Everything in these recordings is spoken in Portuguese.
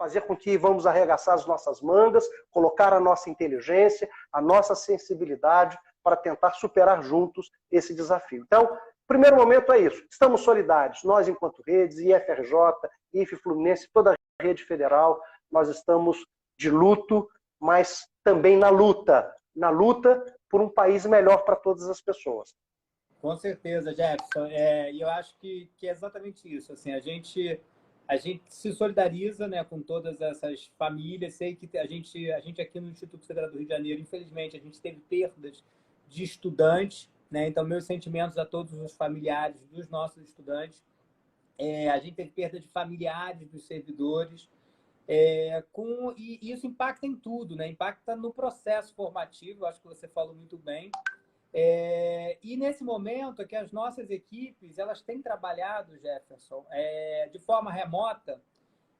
fazer com que vamos arregaçar as nossas mangas, colocar a nossa inteligência, a nossa sensibilidade para tentar superar juntos esse desafio. Então, o primeiro momento é isso. Estamos solidários, nós enquanto redes, IFRJ, IFE Fluminense, toda a rede federal, nós estamos de luto, mas também na luta por um país melhor para todas as pessoas. Com certeza, Jefferson. E eu acho que é exatamente isso. Assim, a gente se solidariza, né, com todas essas famílias. Sei que a gente aqui no Instituto Federal do Rio de Janeiro, infelizmente, a gente teve perdas de estudantes, né? Então, meus sentimentos a todos os familiares dos nossos estudantes. A gente teve perda de familiares dos servidores. E isso impacta em tudo, né? Impacta no processo formativo, acho que você falou muito bem. E nesse momento é que as nossas equipes elas têm trabalhado, Jefferson, de forma remota,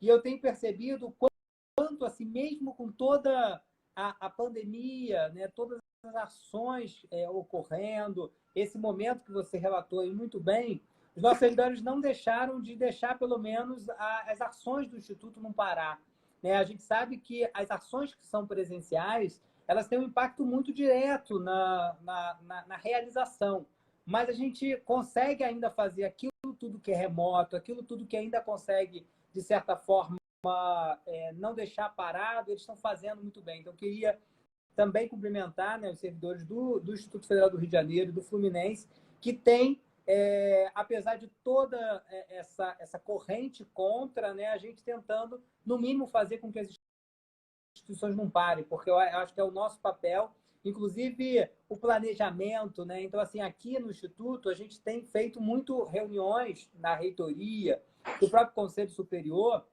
e eu tenho percebido o quanto, assim, mesmo com toda a pandemia, né, todas as ações ocorrendo, esse momento que você relatou aí muito bem, os nossos servidores não deixaram de deixar, pelo menos, as ações do Instituto não parar, né? A gente sabe que as ações que são presenciais, elas têm um impacto muito direto na realização, mas a gente consegue ainda fazer aquilo tudo que é remoto, aquilo tudo que ainda consegue, de certa forma, não deixar parado, eles estão fazendo muito bem. Então, eu queria também cumprimentar, né, os servidores do Instituto Federal do Rio de Janeiro e do Fluminense, que tem, apesar de toda essa corrente contra, né, a gente tentando, no mínimo, fazer com que as instituições não parem, porque eu acho que é o nosso papel, inclusive o planejamento, né? Então, assim, aqui no Instituto, a gente tem feito muito reuniões na reitoria, do próprio Conselho Superior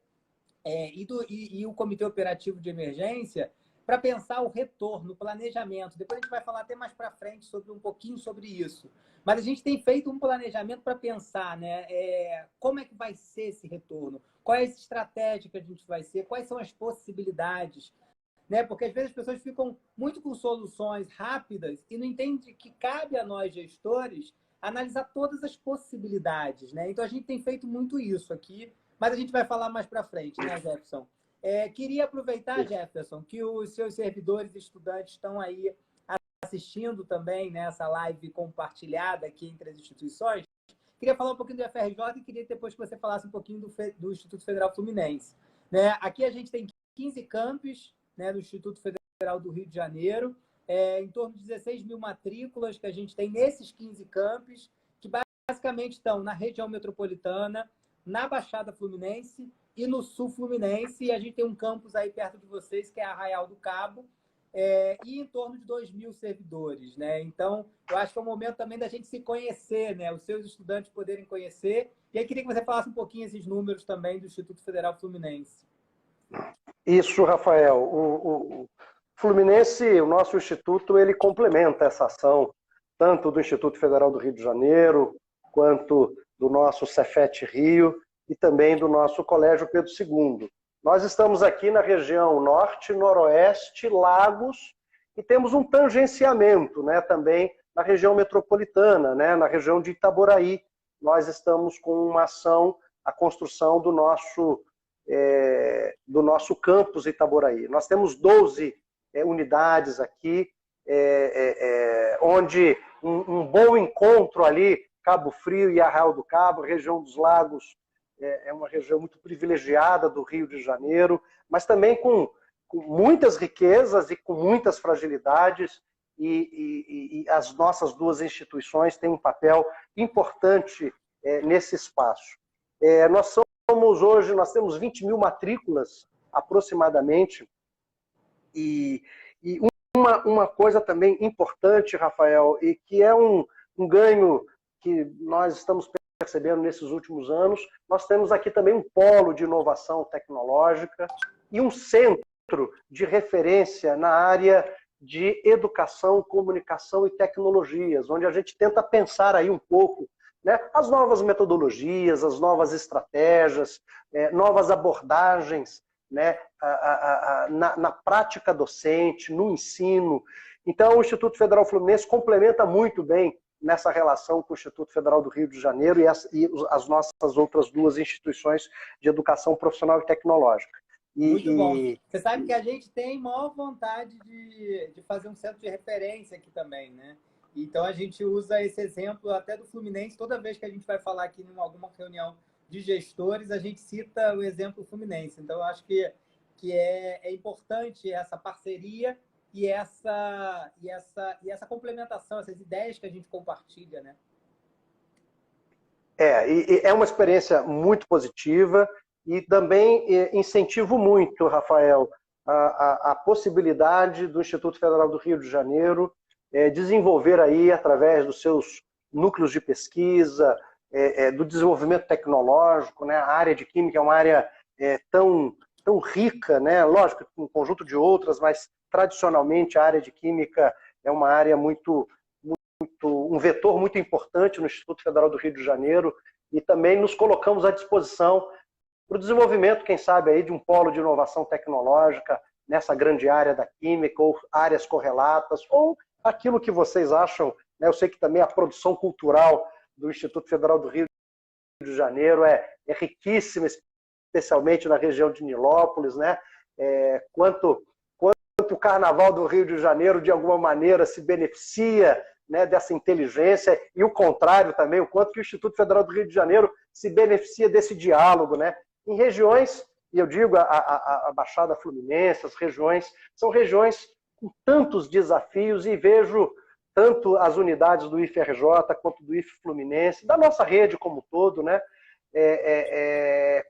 e o Comitê Operativo de Emergência, para pensar o retorno, o planejamento. Depois a gente vai falar até mais para frente um pouquinho sobre isso. Mas a gente tem feito um planejamento para pensar, né, como é que vai ser esse retorno, qual é a estratégia que a gente vai ser, quais são as possibilidades, né? Porque às vezes as pessoas ficam muito com soluções rápidas e não entendem que cabe a nós, gestores, analisar todas as possibilidades, né? Então a gente tem feito muito isso aqui, mas a gente vai falar mais para frente, né, Jefferson? Queria aproveitar, Jefferson, que os seus servidores e estudantes estão aí assistindo também nessa live compartilhada aqui entre as instituições. Queria falar um pouquinho do FRJ e queria depois que você falasse um pouquinho do Instituto Federal Fluminense, né? Aqui a gente tem 15 campos, né, do Instituto Federal do Rio de Janeiro, em torno de 16 mil matrículas que a gente tem nesses 15 campos, que basicamente estão na região metropolitana, na Baixada Fluminense e no Sul Fluminense, e a gente tem um campus aí perto de vocês, que é Arraial do Cabo, e em torno de 2 mil servidores, né? Então, eu acho que é o momento também da gente se conhecer, né? Os seus estudantes poderem conhecer. E aí queria que você falasse um pouquinho esses números também do Instituto Federal Fluminense. Isso, Rafael. O Fluminense, o nosso instituto, ele complementa essa ação, tanto do Instituto Federal do Rio de Janeiro, quanto do nosso Cefet Rio e também do nosso Colégio Pedro II. Nós estamos aqui na região norte, noroeste, Lagos, e temos um tangenciamento, né, também na região metropolitana, né, na região de Itaboraí. Nós estamos com uma ação, a construção do nosso campus Itaboraí. Nós temos 12 unidades aqui, onde um bom encontro ali, Cabo Frio e Arraial do Cabo, região dos Lagos, é uma região muito privilegiada do Rio de Janeiro, mas também com muitas riquezas e com muitas fragilidades, e as nossas duas instituições têm um papel importante nesse espaço. Nós temos 20 mil matrículas, aproximadamente, e uma coisa também importante, Rafael, e que é um ganho que nós estamos percebendo nesses últimos anos, nós temos aqui também um polo de inovação tecnológica e um centro de referência na área de educação, comunicação e tecnologias, onde a gente tenta pensar aí um pouco, né, as novas metodologias, as novas estratégias, novas abordagens, né, na prática docente, no ensino. Então, o Instituto Federal Fluminense complementa muito bem nessa relação com o Instituto Federal do Rio de Janeiro e as nossas outras duas instituições de educação profissional e tecnológica. Muito bom. Você sabe que a gente tem maior vontade de fazer um centro de referência aqui também, né? Então, a gente usa esse exemplo até do Fluminense. Toda vez que a gente vai falar aqui em alguma reunião de gestores, a gente cita o exemplo Fluminense. Então, eu acho que é importante essa parceria e essa complementação, essas ideias que a gente compartilha, né? É uma experiência muito positiva e também incentivo muito, Rafael, a possibilidade do Instituto Federal do Rio de Janeiro desenvolver aí, através dos seus núcleos de pesquisa, do desenvolvimento tecnológico, né? A área de química é uma área tão rica, né? Lógico, um conjunto de outras, mas tradicionalmente a área de química é uma área um vetor muito importante no Instituto Federal do Rio de Janeiro, e também nos colocamos à disposição para o desenvolvimento, quem sabe, aí, de um polo de inovação tecnológica nessa grande área da química, ou áreas correlatas, ou aquilo que vocês acham, né? Eu sei que também a produção cultural do Instituto Federal do Rio de Janeiro é riquíssima, especialmente na região de Nilópolis, né? Quanto o Carnaval do Rio de Janeiro, de alguma maneira, se beneficia, né, dessa inteligência, e o contrário também, o quanto que o Instituto Federal do Rio de Janeiro se beneficia desse diálogo, né? Em regiões, e eu digo a Baixada Fluminense, as regiões, são regiões com tantos desafios, e vejo tanto as unidades do IFRJ quanto do IF Fluminense, da nossa rede como um todo, né?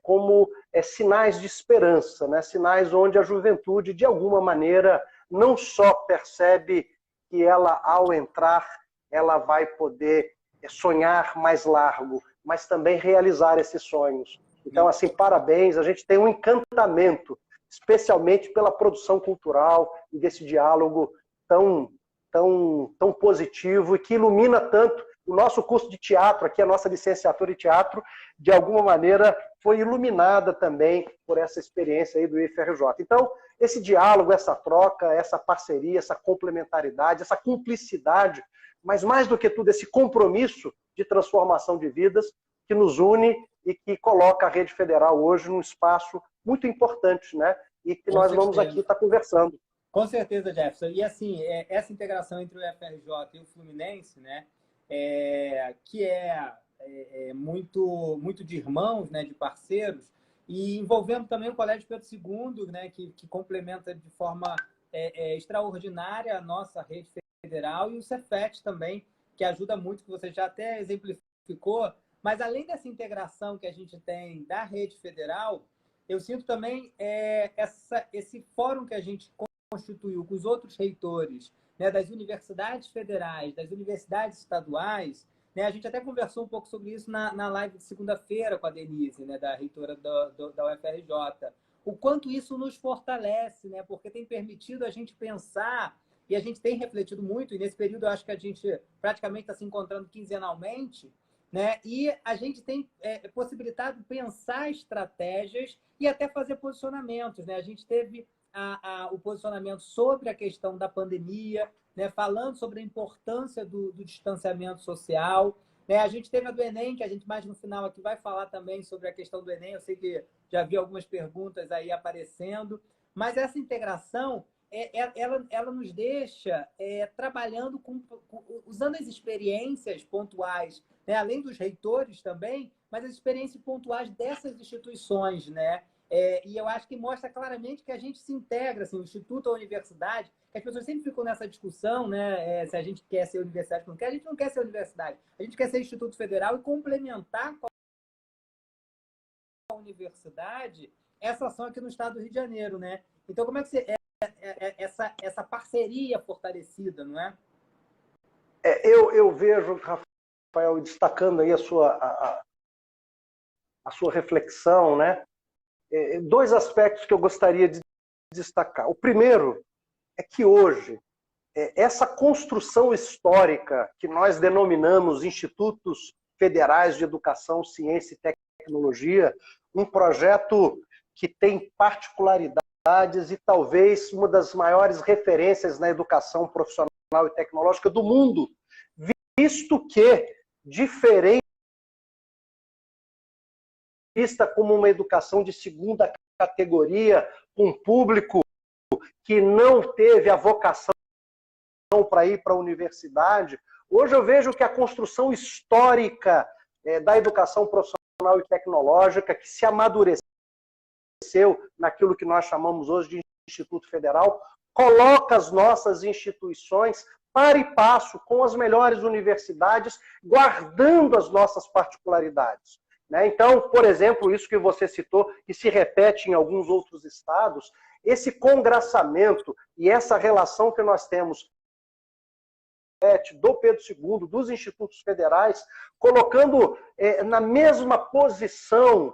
Como sinais de esperança, né? Sinais onde a juventude, de alguma maneira, não só percebe que ela, ao entrar, ela vai poder sonhar mais largo, mas também realizar esses sonhos. Então, assim, parabéns, a gente tem um encantamento, especialmente pela produção cultural e desse diálogo tão positivo e que ilumina tanto o nosso curso de teatro, aqui a nossa licenciatura em teatro, de alguma maneira foi iluminada também por essa experiência aí do IFRJ. Então, esse diálogo, essa troca, essa parceria, essa complementaridade, essa cumplicidade, mas mais do que tudo, esse compromisso de transformação de vidas que nos une e que coloca a Rede Federal hoje num espaço muito importante, né? E que nós vamos aqui estar conversando. Com certeza, Jefferson. E assim, essa integração entre o IFRJ e o Fluminense, né? Que muito de irmãos, né, de parceiros, e envolvendo também o Colégio Pedro II, né, que complementa de forma extraordinária a nossa rede federal, e o Cefet também, que ajuda muito, que você já até exemplificou. Mas além dessa integração que a gente tem da rede federal, eu sinto também esse fórum que a gente constituiu com os outros reitores, né, das universidades federais, das universidades estaduais, né? A gente até conversou um pouco sobre isso na live de segunda-feira com a Denise, né, da reitora da UFRJ. O quanto isso nos fortalece, né, porque tem permitido a gente pensar, e a gente tem refletido muito, e nesse período eu acho que a gente praticamente está se encontrando quinzenalmente, né, e a gente tem possibilitado pensar estratégias e até fazer posicionamentos, né? A gente teve o posicionamento sobre a questão da pandemia, né, falando sobre a importância do distanciamento social, né? A gente teve a do Enem, que a gente mais no final aqui vai falar também sobre a questão do Enem. Eu sei que já vi algumas perguntas aí aparecendo, mas essa integração, ela nos deixa trabalhando usando as experiências pontuais, né? Além dos reitores também, mas as experiências pontuais dessas instituições, né? E eu acho que mostra claramente que a gente se integra, assim, o Instituto, a universidade, que as pessoas sempre ficam nessa discussão, né? Se a gente quer ser universidade ou não quer. A gente não quer ser universidade, a gente quer ser Instituto Federal e complementar com a universidade essa ação aqui no estado do Rio de Janeiro, né? Então, como é que essa parceria fortalecida, não é? Eu vejo, Rafael, destacando aí a sua reflexão, né? Dois aspectos que eu gostaria de destacar. O primeiro é que hoje, essa construção histórica que nós denominamos Institutos Federais de Educação, Ciência e Tecnologia, um projeto que tem particularidades e talvez uma das maiores referências na educação profissional e tecnológica do mundo, visto que, diferente vista como uma educação de segunda categoria, com um público que não teve a vocação para ir para a universidade. Hoje eu vejo que a construção histórica da educação profissional e tecnológica, que se amadureceu naquilo que nós chamamos hoje de Instituto Federal, coloca as nossas instituições par e passo com as melhores universidades, guardando as nossas particularidades. Então, por exemplo, isso que você citou, que se repete em alguns outros estados, esse congraçamento e essa relação que nós temos do Pedro II, dos institutos federais, colocando na mesma posição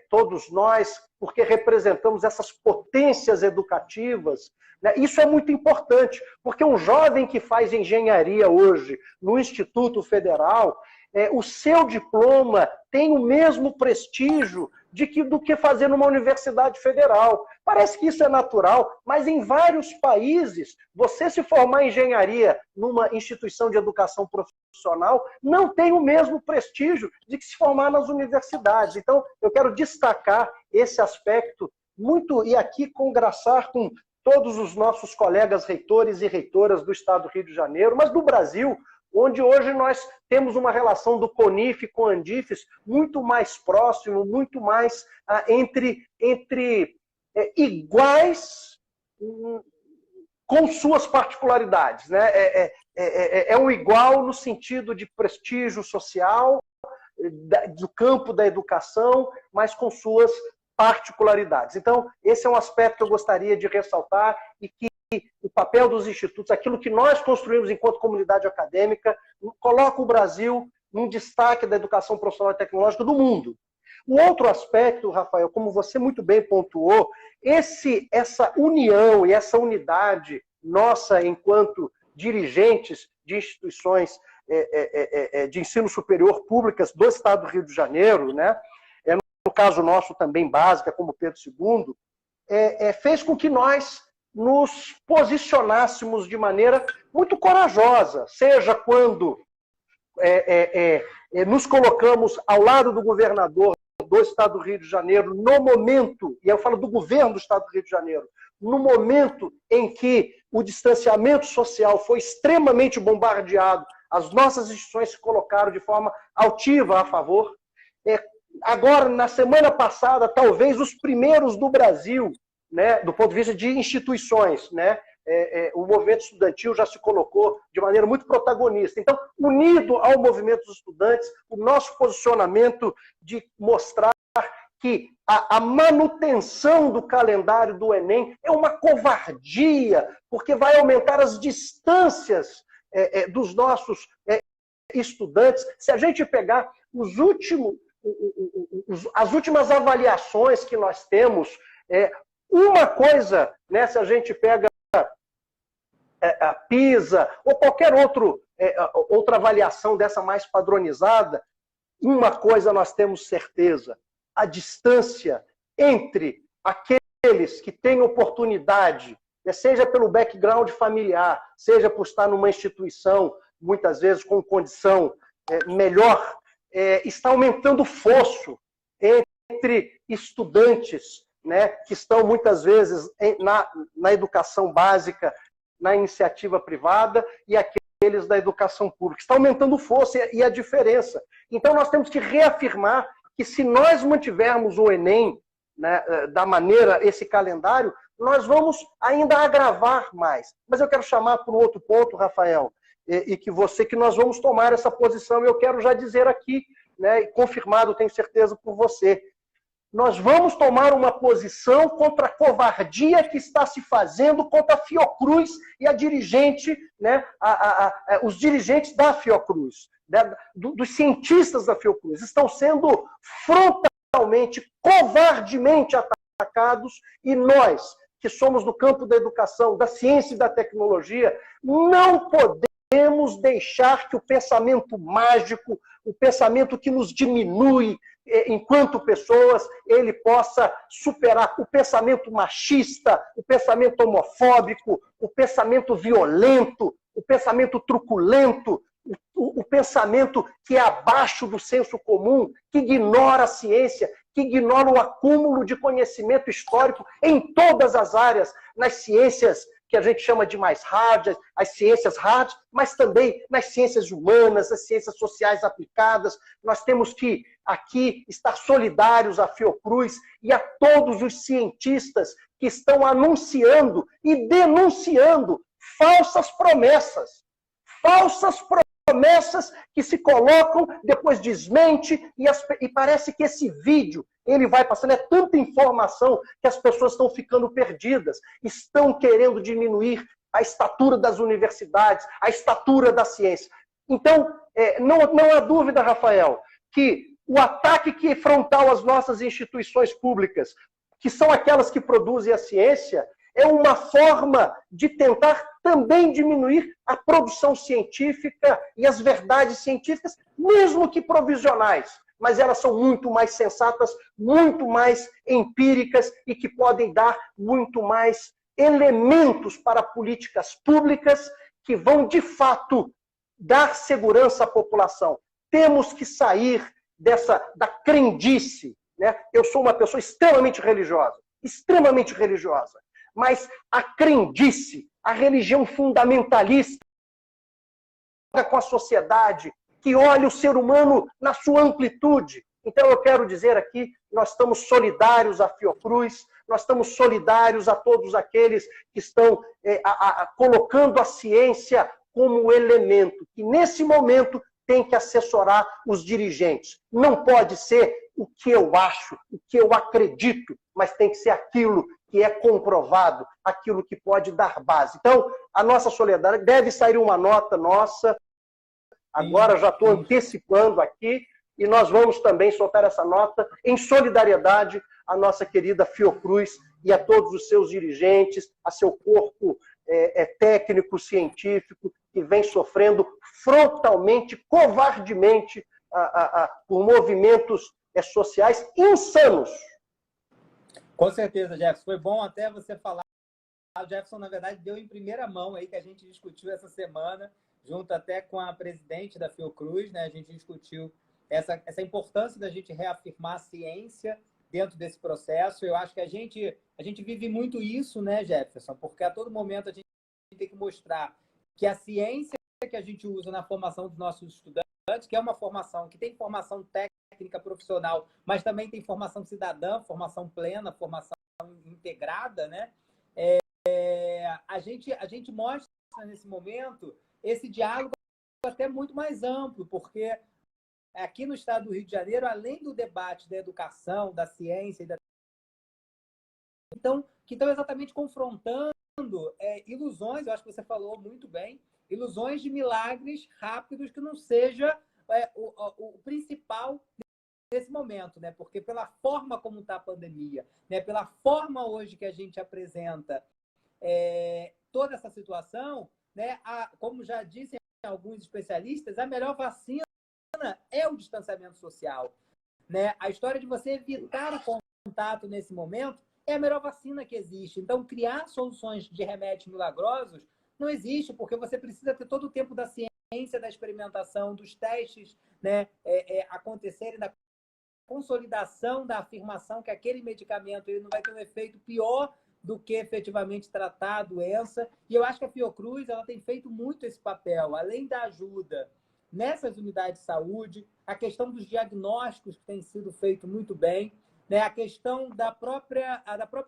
todos nós, porque representamos essas potências educativas. Isso é muito importante, porque um jovem que faz engenharia hoje no Instituto Federal, o seu diploma tem o mesmo prestígio do que fazer numa universidade federal. Parece que isso é natural, mas em vários países, você se formar em engenharia numa instituição de educação profissional não tem o mesmo prestígio de que se formar nas universidades. Então, eu quero destacar esse aspecto muito, e aqui congraçar com todos os nossos colegas reitores e reitoras do Estado do Rio de Janeiro, mas do Brasil, onde hoje nós temos uma relação do CONIF com a Andifes muito mais próximo, muito mais entre iguais com suas particularidades. É um igual no sentido de prestígio social, do campo da educação, mas com suas particularidades. Então, esse é um aspecto que eu gostaria de ressaltar e que o papel dos institutos, aquilo que nós construímos enquanto comunidade acadêmica, coloca o Brasil num destaque da educação profissional e tecnológica do mundo. O outro aspecto, Rafael, como você muito bem pontuou, essa união e essa unidade nossa enquanto dirigentes de instituições de ensino superior públicas do Estado do Rio de Janeiro, no caso nosso também básica, como Pedro II, fez com que nós nos posicionássemos de maneira muito corajosa, seja quando nos colocamos ao lado do governador do Estado do Rio de Janeiro, no momento, e eu falo do governo do Estado do Rio de Janeiro, no momento em que o distanciamento social foi extremamente bombardeado, as nossas instituições se colocaram de forma altiva a favor. Agora, na semana passada, talvez os primeiros do Brasil, do ponto de vista de instituições, o movimento estudantil já se colocou de maneira muito protagonista. Então, unido ao movimento dos estudantes, o nosso posicionamento de mostrar que a manutenção do calendário do Enem é uma covardia, porque vai aumentar as distâncias dos nossos estudantes. Se a gente pegar as últimas avaliações que nós temos, uma coisa, se a gente pega a PISA ou qualquer outra avaliação dessa mais padronizada, uma coisa nós temos certeza: a distância entre aqueles que têm oportunidade, seja pelo background familiar, seja por estar numa instituição, muitas vezes com condição melhor, está aumentando o fosso entre estudantes, que estão muitas vezes na educação básica, na iniciativa privada, e aqueles da educação pública. Está aumentando o fosso e a diferença. Então nós temos que reafirmar que se nós mantivermos o Enem da maneira, esse calendário, nós vamos ainda agravar mais. Mas eu quero chamar para um outro ponto, Rafael, e que nós vamos tomar essa posição, e eu quero já dizer aqui, confirmado, tenho certeza, por você. Nós vamos tomar uma posição contra a covardia que está se fazendo contra a Fiocruz e a dirigente, os dirigentes da Fiocruz, dos cientistas da Fiocruz, estão sendo frontalmente, covardemente atacados, e nós, que somos do campo da educação, da ciência e da tecnologia, não podemos deixar que o pensamento mágico, o pensamento que nos diminui enquanto pessoas, ele possa superar o pensamento machista, o pensamento homofóbico, o pensamento violento, o pensamento truculento, o pensamento que é abaixo do senso comum, que ignora a ciência, que ignora o acúmulo de conhecimento histórico em todas as áreas, nas ciências que a gente chama de mais hard, as ciências hard, mas também nas ciências humanas, as ciências sociais aplicadas. Nós temos que aqui estar solidários à Fiocruz e a todos os cientistas que estão anunciando e denunciando falsas promessas que se colocam, depois desmente, e parece que esse vídeo ele vai passando, é tanta informação que as pessoas estão ficando perdidas, estão querendo diminuir a estatura das universidades, a estatura da ciência. Então, não há dúvida, Rafael, que o ataque frontal às nossas instituições públicas, que são aquelas que produzem a ciência, é uma forma de tentar também diminuir a produção científica e as verdades científicas, mesmo que provisionais, mas elas são muito mais sensatas, muito mais empíricas e que podem dar muito mais elementos para políticas públicas que vão, de fato, dar segurança à população. Temos que sair da crendice, né? Eu sou uma pessoa extremamente religiosa, mas a crendice, a religião fundamentalista com a sociedade, que olha o ser humano na sua amplitude. Então eu quero dizer aqui, nós estamos solidários à Fiocruz, nós estamos solidários a todos aqueles que estão colocando a ciência como elemento, que nesse momento tem que assessorar os dirigentes. Não pode ser o que eu acho, o que eu acredito, mas tem que ser aquilo que é comprovado, aquilo que pode dar base. Então, a nossa solidariedade, deve sair uma nota nossa, agora já estou antecipando aqui, e nós vamos também soltar essa nota em solidariedade à nossa querida Fiocruz e a todos os seus dirigentes, a seu corpo técnico, científico, que vem sofrendo frontalmente, covardemente, por movimentos sociais insanos. Com certeza, Jefferson. Foi bom até você falar. O Jefferson, na verdade, deu em primeira mão aí que a gente discutiu essa semana, junto até com a presidente da Fiocruz, né? A gente discutiu essa importância da gente reafirmar a ciência dentro desse processo. Eu acho que a gente vive muito isso, né, Jefferson? Porque a todo momento a gente tem que mostrar que a ciência que a gente usa na formação dos nossos estudantes, que é uma formação que tem formação técnica, profissional, mas também tem formação cidadã, formação plena, formação integrada, né? A gente mostra nesse momento esse diálogo até muito mais amplo, porque aqui no estado do Rio de Janeiro, além do debate da educação, da ciência, que estão exatamente confrontando ilusões, eu acho que você falou muito bem, ilusões de milagres rápidos que não seja o principal nesse momento, né? Porque pela forma como está a pandemia, né? Pela forma hoje que a gente apresenta toda essa situação, né? Como já dizem alguns especialistas, a melhor vacina é o distanciamento social, né? A história de você evitar o contato nesse momento é a melhor vacina que existe. Então, criar soluções de remédios milagrosos não existe, porque você precisa ter todo o tempo da ciência, da experimentação, dos testes, né, acontecerem, da consolidação da afirmação que aquele medicamento ele não vai ter um efeito pior do que efetivamente tratar a doença. E eu acho que a Fiocruz ela tem feito muito esse papel, além da ajuda nessas unidades de saúde, a questão dos diagnósticos que tem sido feito muito bem, né? A questão da própria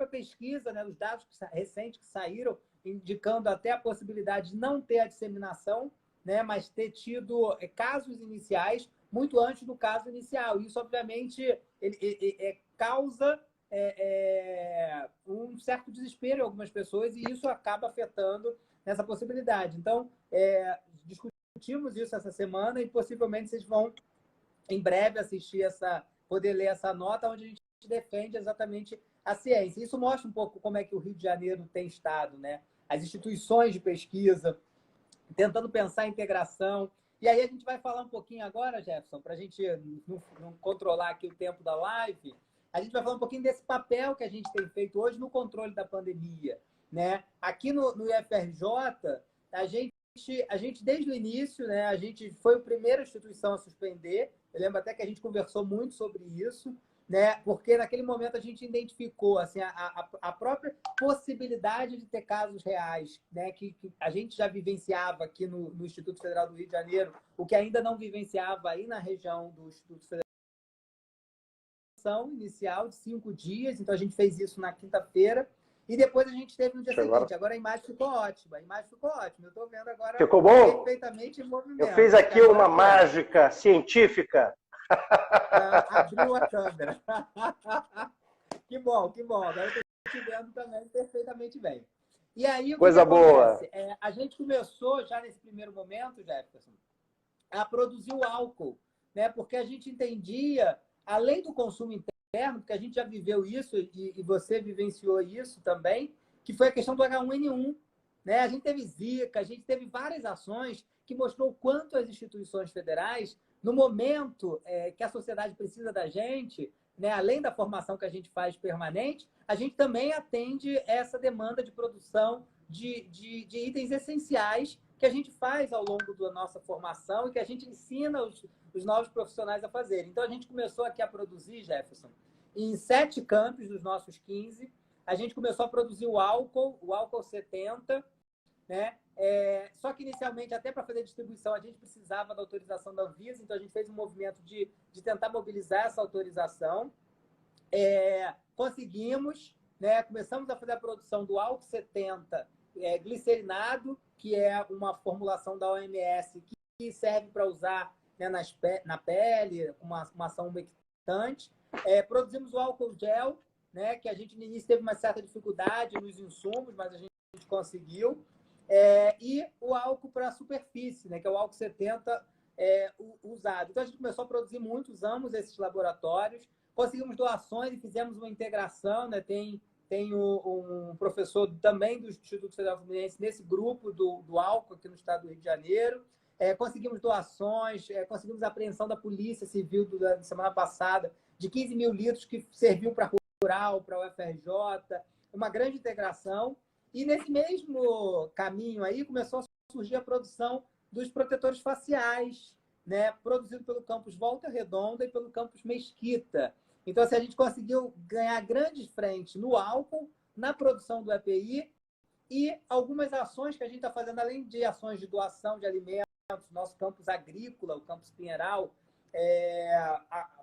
pesquisa, né? Dos dados recentes que saíram, indicando até a possibilidade de não ter a disseminação, né? Mas ter tido casos iniciais muito antes do caso inicial. Isso, obviamente, causa um certo desespero em algumas pessoas e isso acaba afetando nessa possibilidade. Então, discutimos isso essa semana e possivelmente vocês vão, em breve, poder ler essa nota onde a gente defende exatamente a ciência. Isso mostra um pouco como é que o Rio de Janeiro tem estado, né? As instituições de pesquisa, tentando pensar a integração. E aí a gente vai falar um pouquinho agora, Jefferson, para a gente não controlar aqui o tempo da live, a gente vai falar um pouquinho desse papel que a gente tem feito hoje no controle da pandemia, né? Aqui no IFRJ, a gente, desde o início, né, a gente foi a primeira instituição a suspender. Eu lembro até que a gente conversou muito sobre isso, né? Porque naquele momento a gente identificou assim, a própria possibilidade de ter casos reais, né? Que a gente já vivenciava aqui no Instituto Federal do Rio de Janeiro, o que ainda não vivenciava aí na região do Instituto Federal. Inicial de 5 dias, então a gente fez isso na quinta-feira, e depois a gente teve no dia seguinte. Agora a imagem ficou ótima, eu estou vendo agora ficou bom? Perfeitamente em movimento. Eu fiz aqui uma mágica científica. Abriu a câmera. Que bom, que bom. Agora eu estou te vendo também perfeitamente bem. E aí, o que acontece? A gente começou já nesse primeiro momento, Jefferson, a produzir o álcool, né? Porque a gente entendia, além do consumo interno, porque a gente já viveu isso e você vivenciou isso também, que foi a questão do H1N1. Né? A gente teve Zika, a gente teve várias ações que mostrou o quanto as instituições federais, no momento que a sociedade precisa da gente, né? Além da formação que a gente faz permanente, a gente também atende essa demanda de produção de itens essenciais que a gente faz ao longo da nossa formação e que a gente ensina os novos profissionais a fazer. Então, a gente começou aqui a produzir, Jefferson, em 7 campos dos nossos 15. A gente começou a produzir o álcool 70, né? Só que, inicialmente, até para fazer distribuição, a gente precisava da autorização da Anvisa, então a gente fez um movimento de tentar mobilizar essa autorização. Conseguimos, né? Começamos a fazer a produção do álcool 70 glicerinado, que é uma formulação da OMS que serve para usar, né, na pele, uma ação umectante. Produzimos o álcool gel, né, que a gente no início teve uma certa dificuldade nos insumos, mas a gente conseguiu. E o álcool para superfície, né, que é o álcool 70 usado. Então, a gente começou a produzir muito, usamos esses laboratórios, conseguimos doações e fizemos uma integração, né, tem um professor também do Instituto Federal Fluminense nesse grupo do álcool aqui no estado do Rio de Janeiro. Conseguimos doações, conseguimos a apreensão da Polícia Civil da semana passada de 15 mil litros que serviu para a Rural, para a UFRJ, uma grande integração. E nesse mesmo caminho aí começou a surgir a produção dos protetores faciais, né, produzido pelo campus Volta Redonda e pelo campus Mesquita. Então, assim, a gente conseguiu ganhar grandes frentes no álcool, na produção do EPI e algumas ações que a gente está fazendo, além de ações de doação de alimentos. Nosso campus agrícola, o campus Pinheiral,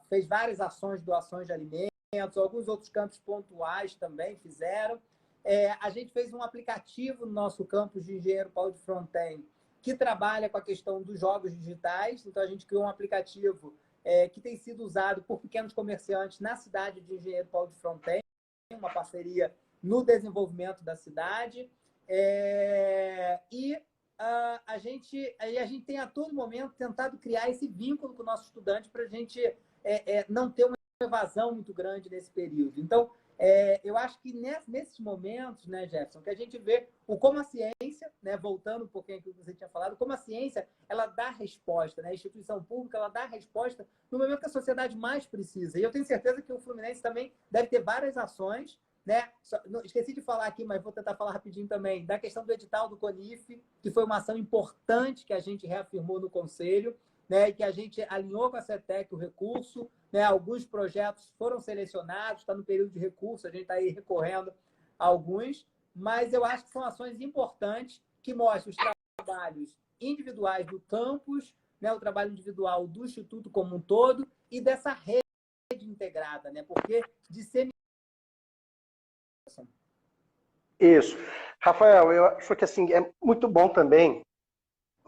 fez várias ações de doações de alimentos, alguns outros campos pontuais também fizeram. A gente fez um aplicativo no nosso campus de Engenheiro Paulo de Fronten, que trabalha com a questão dos jogos digitais. Então, a gente criou um aplicativo que tem sido usado por pequenos comerciantes na cidade de Engenheiro Paulo de Fronten, uma parceria no desenvolvimento da cidade. A gente tem a todo momento tentado criar esse vínculo com o nosso estudante para a gente não ter uma evasão muito grande nesse período. Então, eu acho que nesses momentos, né, Jefferson, que a gente vê como a ciência, né, voltando um pouquinho aquilo que você tinha falado, como a ciência ela dá resposta, né? A instituição pública ela dá resposta no momento que a sociedade mais precisa. E eu tenho certeza que o Fluminense também deve ter várias ações, né? Esqueci de falar aqui, mas vou tentar falar rapidinho também, da questão do edital do CONIF, que foi uma ação importante que a gente reafirmou no Conselho, né, e que a gente alinhou com a CETEC o recurso, né, alguns projetos foram selecionados, está no período de recurso, a gente está aí recorrendo a alguns, mas eu acho que são ações importantes que mostram os trabalhos individuais do campus, né, o trabalho individual do Instituto como um todo e dessa rede integrada, né, porque disseminação. Isso. Rafael, eu acho que assim, é muito bom também,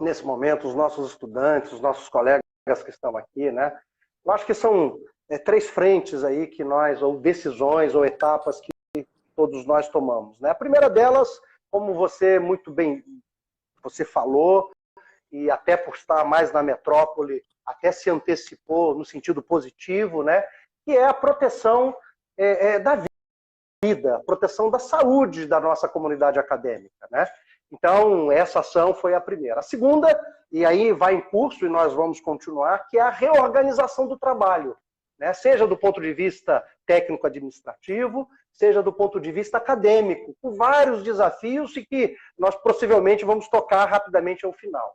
nesse momento, os nossos estudantes, os nossos colegas que estão aqui, né? Eu acho que são 3 frentes aí que nós, ou decisões, ou etapas que todos nós tomamos, né? A primeira delas, como você muito bem você falou, e até por estar mais na metrópole, até se antecipou no sentido positivo, né? Que é a proteção da vida, a proteção da saúde da nossa comunidade acadêmica, né? Então, essa ação foi a primeira. A segunda, e aí vai em curso e nós vamos continuar, que é a reorganização do trabalho, né? Seja do ponto de vista técnico-administrativo, seja do ponto de vista acadêmico, com vários desafios e que nós possivelmente vamos tocar rapidamente ao final.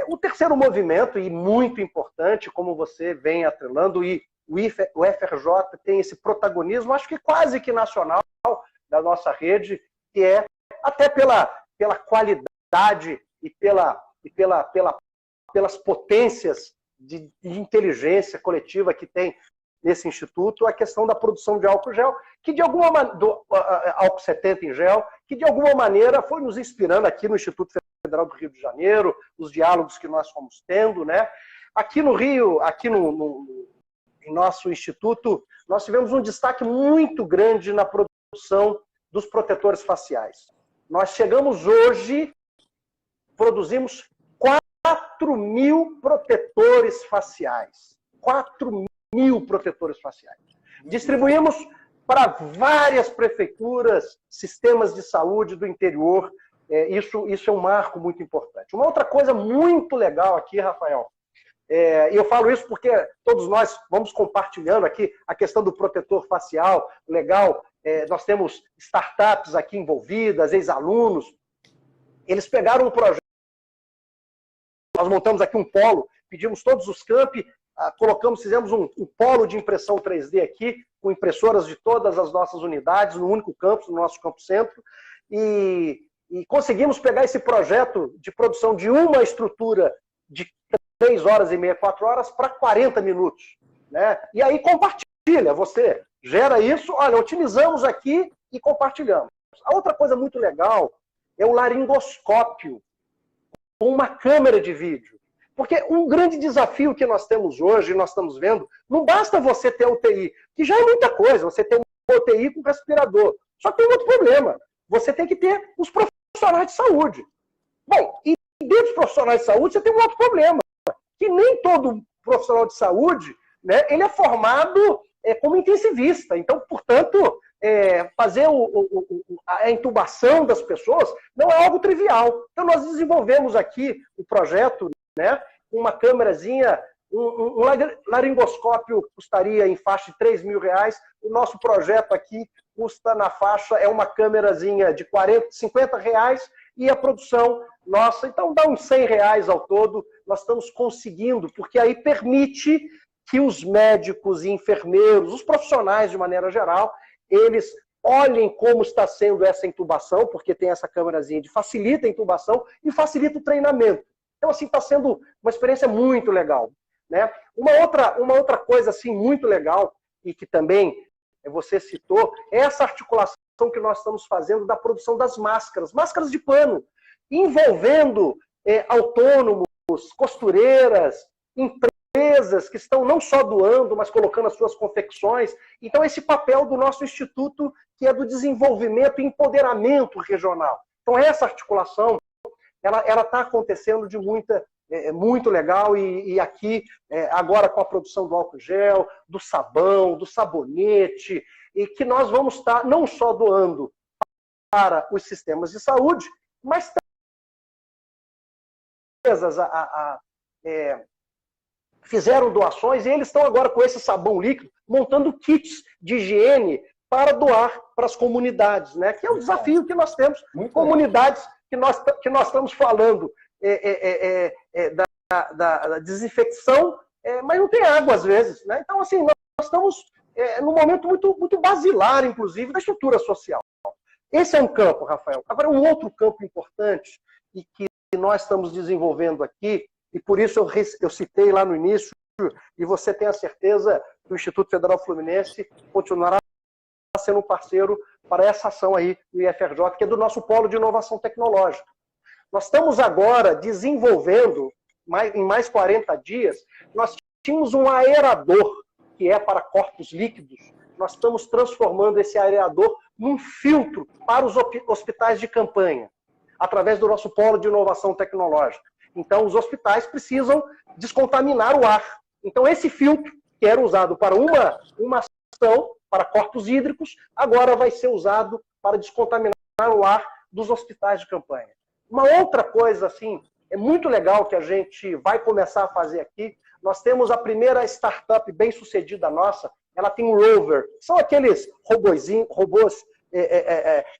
O terceiro movimento, e muito importante, como você vem atrelando, e o FRJ tem esse protagonismo, acho que quase que nacional, da nossa rede, que é até pela qualidade e pelas potências de inteligência coletiva que tem nesse instituto, a questão da produção de álcool gel, que de alguma álcool 70 em gel, que de alguma maneira foi nos inspirando aqui no Instituto Federal do Rio de Janeiro, os diálogos que nós fomos tendo, né? Aqui no Rio, em nosso instituto, nós tivemos um destaque muito grande na produção dos protetores faciais. Nós chegamos hoje, produzimos 4.000 protetores faciais. 4.000 protetores faciais. Distribuímos para várias prefeituras, sistemas de saúde do interior. Isso é um marco muito importante. Uma outra coisa muito legal aqui, Rafael, e eu falo isso porque todos nós vamos compartilhando aqui a questão do protetor facial, legal. Nós temos startups aqui envolvidas, ex-alunos. Eles pegaram um projeto, nós montamos aqui um polo, pedimos todos os campi, fizemos um polo de impressão 3D aqui, com impressoras de todas as nossas unidades, no único campus, no nosso campo centro, e conseguimos pegar esse projeto de produção de uma estrutura de 3 horas e meia, 4 horas, para 40 minutos. Né? E aí compartilha, você gera isso, olha, otimizamos aqui e compartilhamos. A outra coisa muito legal é o laringoscópio, com uma câmera de vídeo. Porque um grande desafio que nós temos hoje, nós estamos vendo, não basta você ter UTI, que já é muita coisa, você tem uma UTI com respirador. Só tem um outro problema, você tem que ter os profissionais de saúde. Bom, e dentro dos profissionais de saúde você tem um outro problema, que nem todo profissional de saúde, né, ele é formado como intensivista. Então, portanto, fazer a intubação das pessoas não é algo trivial. Então, nós desenvolvemos aqui o projeto, né, uma câmerazinha, um laringoscópio custaria em faixa de R$3.000. O nosso projeto aqui custa na faixa, é uma câmerazinha de R$50 e a produção nossa, então dá uns R$100 ao todo. Nós estamos conseguindo, porque aí permite que os médicos e enfermeiros, os profissionais de maneira geral, eles olhem como está sendo essa intubação, porque tem essa câmerazinha de facilita a intubação e facilita o treinamento. Então, assim, está sendo uma experiência muito legal. Né? Uma outra coisa assim, muito legal, e que também você citou, é essa articulação que nós estamos fazendo da produção das máscaras de pano, envolvendo autônomos, costureiras, empresas que estão não só doando, mas colocando as suas confecções. Então, esse papel do nosso instituto, que é do desenvolvimento e empoderamento regional. Então, essa articulação, ela está acontecendo de muito legal, e aqui, agora com a produção do álcool gel, do sabão, do sabonete, e que nós vamos estar não só doando para os sistemas de saúde, mas fizeram doações, e eles estão agora com esse sabão líquido, montando kits de higiene para doar para as comunidades, né? Que é um desafio que nós temos, comunidades que nós estamos falando da desinfecção, mas não tem água às vezes, né? Então, assim, nós estamos num momento muito basilar, inclusive, da estrutura social. Esse é um campo, Rafael. Agora, um outro campo importante e que nós estamos desenvolvendo aqui, e por isso eu citei lá no início, e você tem a certeza que o Instituto Federal Fluminense continuará sendo um parceiro para essa ação aí do IFRJ, que é do nosso polo de inovação tecnológica. Nós estamos agora desenvolvendo, em mais 40 dias, nós tínhamos um aerador, que é para corpos líquidos. Nós estamos transformando esse aerador num filtro para os hospitais de campanha, através do nosso polo de inovação tecnológica. Então, os hospitais precisam descontaminar o ar. Então, esse filtro, que era usado para uma ação, para corpos hídricos, agora vai ser usado para descontaminar o ar dos hospitais de campanha. Uma outra coisa, assim, é muito legal que a gente vai começar a fazer aqui. Nós temos a primeira startup bem-sucedida nossa, ela tem um rover. São aqueles robôs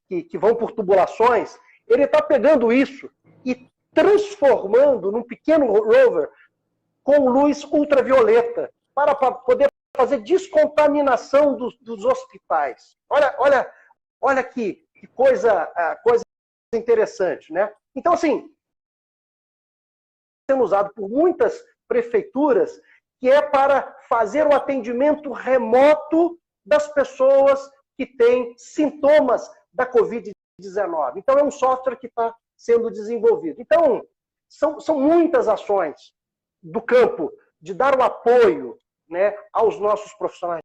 que vão por tubulações. Ele está pegando isso e transformando num pequeno rover com luz ultravioleta para poder fazer descontaminação dos hospitais. Olha que coisa interessante, né? Então, assim, sendo usado por muitas prefeituras, que é para fazer o atendimento remoto das pessoas que têm sintomas da Covid-19. Então, é um software que está sendo desenvolvido. Então, são muitas ações do campo de dar o apoio, né, aos nossos profissionais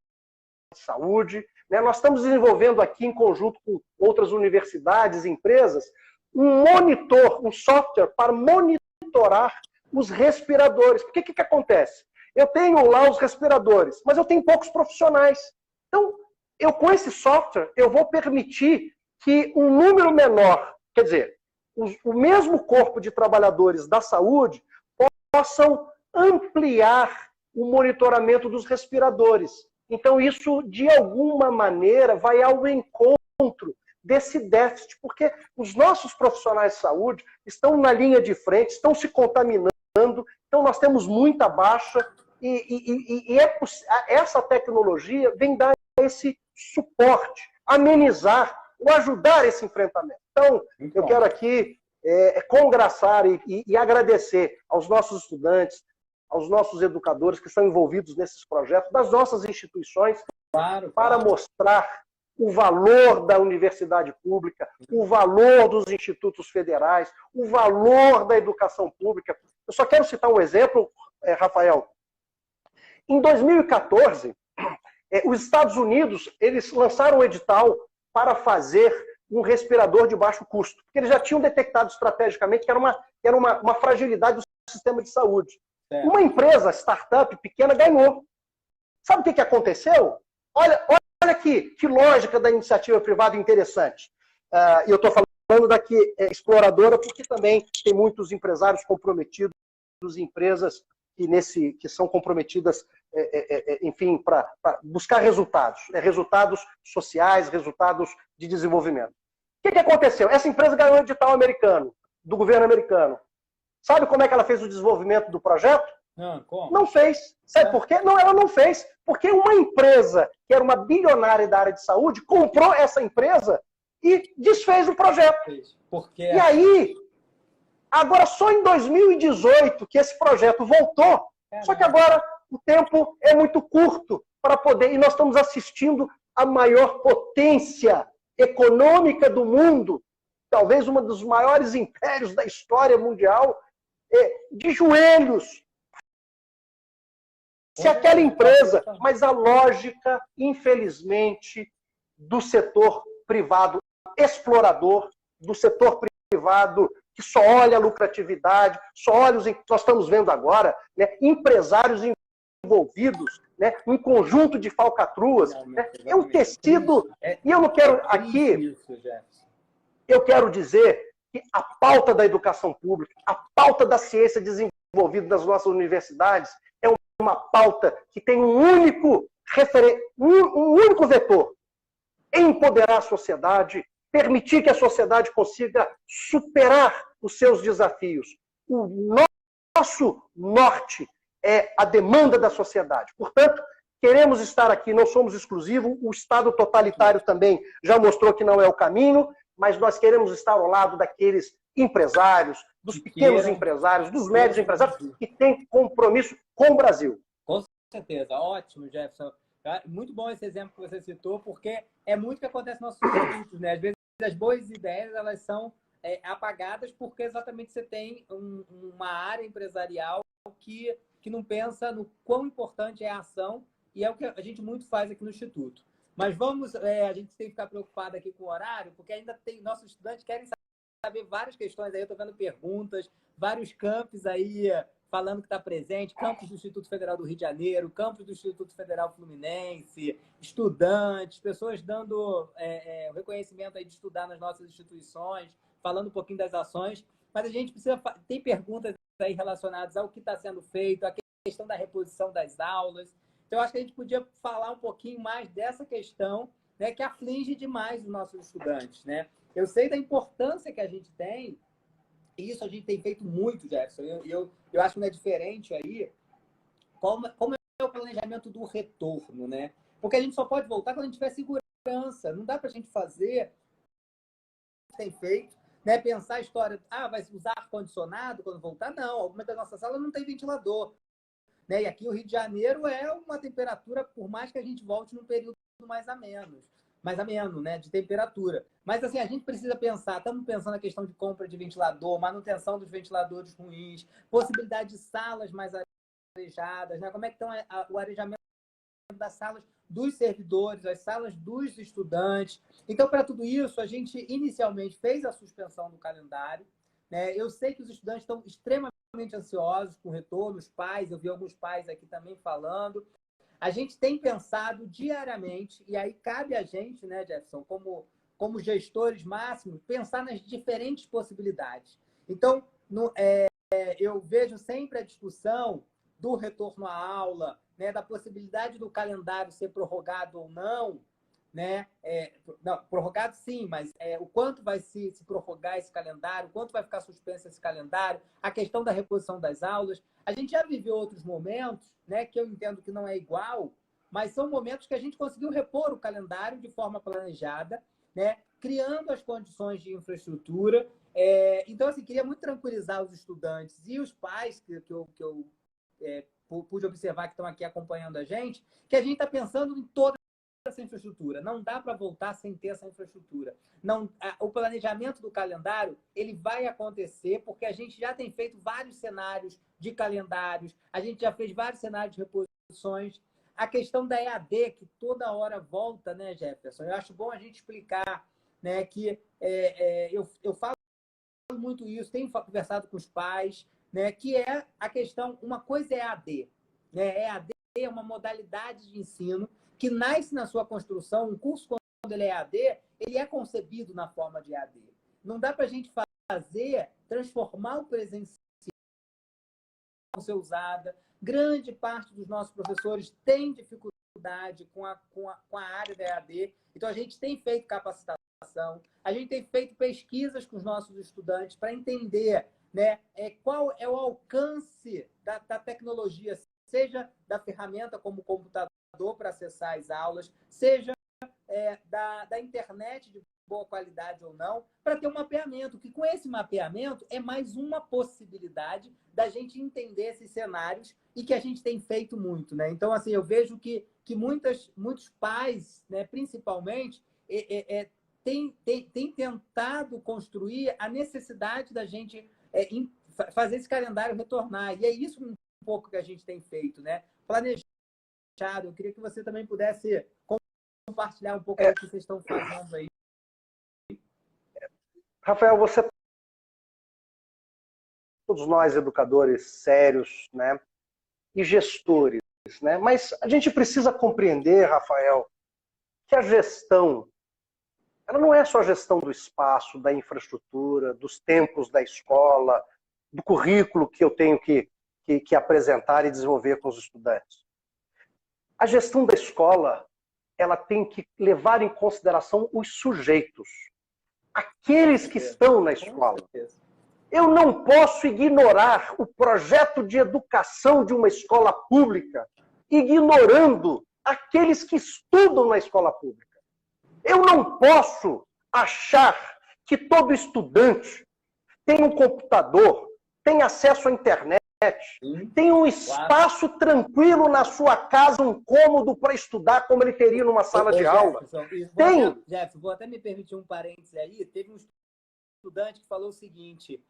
de saúde. Né? Nós estamos desenvolvendo aqui, em conjunto com outras universidades e empresas, um software para monitorar os respiradores. Porque o que acontece? Eu tenho lá os respiradores, mas eu tenho poucos profissionais. Então, com esse software, eu vou permitir que um número menor, quer dizer, o mesmo corpo de trabalhadores da saúde possam ampliar o monitoramento dos respiradores. Então, isso, de alguma maneira, vai ao encontro desse déficit, porque os nossos profissionais de saúde estão na linha de frente, estão se contaminando, então nós temos muita baixa, essa tecnologia vem dar esse suporte, amenizar ou ajudar esse enfrentamento. Então, eu quero aqui congraçar e agradecer aos nossos estudantes, aos nossos educadores que estão envolvidos nesses projetos, das nossas instituições, para mostrar o valor da universidade pública, o valor dos institutos federais, o valor da educação pública. Eu só quero citar um exemplo, Rafael. Em 2014, os Estados Unidos eles lançaram um edital para fazer um respirador de baixo custo, porque eles já tinham detectado estrategicamente que era uma fragilidade do sistema de saúde. Uma empresa, startup, pequena, ganhou. Sabe o que aconteceu? Olha que lógica da iniciativa privada interessante. E eu estou falando daqui exploradora, porque também tem muitos empresários comprometidos, empresas que são comprometidas, enfim, para buscar resultados, resultados sociais, resultados de desenvolvimento. O que aconteceu? Essa empresa ganhou um edital americano, do governo americano. Sabe como é que ela fez o desenvolvimento do projeto? Como? Não fez. Sabe por quê? Não, ela não fez. Porque uma empresa que era uma bilionária da área de saúde comprou essa empresa e desfez o projeto. Porque... E aí, agora só em 2018 que esse projeto voltou, só que agora o tempo é muito curto para poder... E nós estamos assistindo a maior potência econômica do mundo, talvez um dos maiores impérios da história mundial, de joelhos. Se aquela empresa, mas a lógica, infelizmente, do setor privado explorador, do setor privado que só olha a lucratividade, só olha os... Nós estamos vendo agora, né, empresários envolvidos, né, um conjunto de falcatruas, né, é um tecido... E eu não quero aqui... Eu quero dizer que a pauta da educação pública, a pauta da ciência desenvolvida nas nossas universidades é uma pauta que tem um único vetor: empoderar a sociedade, permitir que a sociedade consiga superar os seus desafios. O nosso norte é a demanda da sociedade. Portanto, queremos estar aqui, não somos exclusivos, o Estado totalitário também já mostrou que não é o caminho, mas nós queremos estar ao lado daqueles empresários, dos pequenos empresários, dos médios empresários, que têm compromisso com o Brasil. Com certeza. Ótimo, Jefferson. Muito bom esse exemplo que você citou, porque é muito o que acontece nos nossos institutos, né? Às vezes as boas ideias elas são apagadas porque exatamente você tem uma área empresarial que não pensa no quão importante é a ação, e é o que a gente muito faz aqui no Instituto. Mas a gente tem que ficar preocupado aqui com o horário, porque ainda tem nossos estudantes querem saber várias questões aí, eu estou vendo perguntas, vários campos aí falando que está presente, campus do Instituto Federal do Rio de Janeiro, campus do Instituto Federal Fluminense, estudantes, pessoas dando o reconhecimento aí de estudar nas nossas instituições, falando um pouquinho das ações, mas a gente precisa... Tem perguntas aí relacionadas ao que está sendo feito, a questão da reposição das aulas. Então, eu acho que a gente podia falar um pouquinho mais dessa questão, né, que aflige demais os nossos estudantes, né? Eu sei da importância que a gente tem, e isso a gente tem feito muito, Jefferson. Eu acho que não é diferente aí. Como é o planejamento do retorno, né? Porque a gente só pode voltar quando a gente tiver segurança. Não dá para a gente fazer o que tem feito, né? Pensar a história, vai usar ar-condicionado quando voltar? Não, alguma da nossa sala não tem ventilador. Né? E aqui o Rio de Janeiro é uma temperatura, por mais que a gente volte num período mais ameno, né, de temperatura. Mas assim, a gente precisa pensar, estamos pensando na questão de compra de ventilador, manutenção dos ventiladores ruins, possibilidade de salas mais arejadas, né? Como é que estão o arejamento das salas dos servidores, as salas dos estudantes. Então, para tudo isso, a gente inicialmente fez a suspensão do calendário, né? Eu sei que os estudantes estão extremamente ansiosos com o retorno, os pais, eu vi alguns pais aqui também falando. A gente tem pensado diariamente, e aí cabe a gente, né, Jefferson, como gestores máximos, pensar nas diferentes possibilidades. Então, eu vejo sempre a discussão do retorno à aula, né, da possibilidade do calendário ser prorrogado ou não, né? Não, prorrogado sim, mas o quanto vai se prorrogar esse calendário, o quanto vai ficar suspenso esse calendário, a questão da reposição das aulas. A gente já viveu outros momentos, né, que eu entendo que não é igual, mas são momentos que a gente conseguiu repor o calendário de forma planejada, né, criando as condições de infraestrutura. Então, assim, queria muito tranquilizar os estudantes e os pais que eu pude observar que estão aqui acompanhando a gente, que a gente está pensando em toda essa infraestrutura. Não dá para voltar sem ter essa infraestrutura. O planejamento do calendário ele vai acontecer porque a gente já tem feito vários cenários de calendários, a gente já fez vários cenários de reposições. A questão da EAD, que toda hora volta, né, Jefferson? Eu acho bom a gente explicar, né, que eu falo muito isso, tenho conversado com os pais, né, que é a questão, uma coisa é EAD, né? EAD é uma modalidade de ensino que nasce na sua construção, um curso quando ele é EAD, ele é concebido na forma de EAD. Não dá para a gente transformar o presencial ser usada. Grande parte dos nossos professores tem dificuldade com a área da EAD, então a gente tem feito capacitação, a gente tem feito pesquisas com os nossos estudantes para entender, né, qual é o alcance da tecnologia, seja da ferramenta como o computador para acessar as aulas, seja da internet de boa qualidade ou não, para ter um mapeamento, que com esse mapeamento é mais uma possibilidade da gente entender esses cenários e que a gente tem feito muito, né? Então, assim, eu vejo que muitos pais, né, principalmente, têm tentado construir a necessidade da gente fazer esse calendário retornar. E é isso um pouco que a gente tem feito, né? Planejado. Eu queria que você também pudesse compartilhar um pouco do que vocês estão fazendo aí. Rafael, todos nós educadores sérios, né, e gestores, né, mas a gente precisa compreender, Rafael, que a gestão, ela não é só a gestão do espaço, da infraestrutura, dos tempos da escola, do currículo que eu tenho que apresentar e desenvolver com os estudantes. A gestão da escola, ela tem que levar em consideração os sujeitos, aqueles que estão na escola. Eu não posso ignorar o projeto de educação de uma escola pública, ignorando aqueles que estudam na escola pública. Eu não posso achar que todo estudante tem um computador, tem acesso à internet, tem um espaço tranquilo na sua casa, um cômodo para estudar como ele teria numa sala de aula. Jefferson, vou até me permitir um parêntese aí. Teve um estudante que falou o seguinte: